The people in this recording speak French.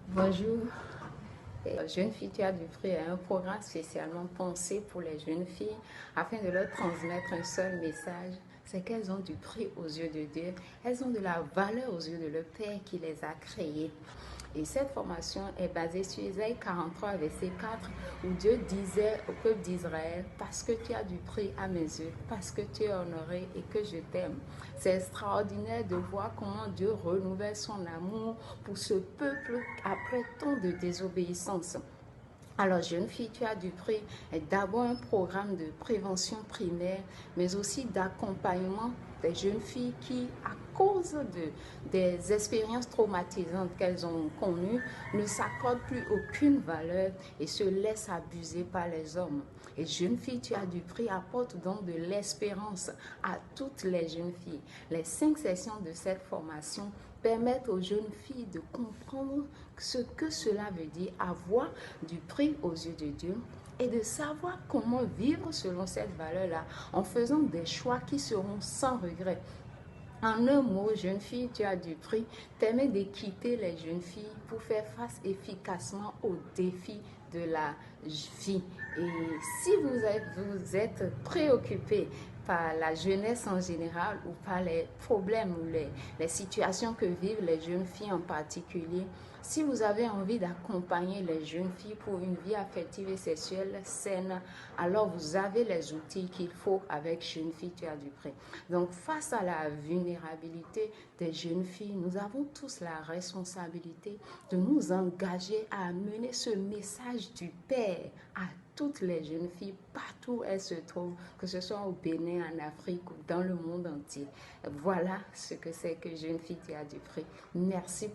Bonjour. Jeune fille, tu as du prix est un programme spécialement pensé pour les jeunes filles afin de leur transmettre un seul message, c'est qu'elles ont du prix aux yeux de Dieu, elles ont de la valeur aux yeux de leur Père qui les a créées. Et cette formation est basée sur Isaïe 43, verset 4, où Dieu disait au peuple d'Israël, parce que tu as du prix à mes yeux, parce que tu es honoré et que je t'aime. C'est extraordinaire de voir comment Dieu renouvelle son amour pour ce peuple après tant de désobéissance. Alors, jeune fille, tu as du prix est d'abord un programme de prévention primaire, mais aussi d'accompagnement des jeunes filles qui, à cause des expériences traumatisantes qu'elles ont connues, ne s'accordent plus aucune valeur et se laissent abuser par les hommes. Et jeune fille, tu as du prix apporte donc de l'espérance à toutes les jeunes filles. Les 5 sessions de cette formation permettent aux jeunes filles de comprendre ce que cela veut dire avoir du prix aux yeux de Dieu et de savoir comment vivre selon cette valeur-là en faisant des choix qui seront sans regret. En un mot, jeune fille, tu as du prix, permet d'équiper les jeunes filles pour faire face efficacement aux défis de la vie. Et si vous êtes préoccupé par la jeunesse en général ou par les problèmes ou les situations que vivent les jeunes filles en particulier, si vous avez envie d'accompagner les jeunes filles pour une vie affective et sexuelle saine, alors vous avez les outils qu'il faut avec Jeune Fille, tu as du prix. Donc face à la vulnérabilité des jeunes filles, nous avons tous la responsabilité de nous engager à amener ce message du Père à toutes les jeunes filles, partout où elles se trouvent, que ce soit au Bénin, en Afrique ou dans le monde entier. Voilà ce que c'est que Jeune Fille, tu as du prix. Merci pour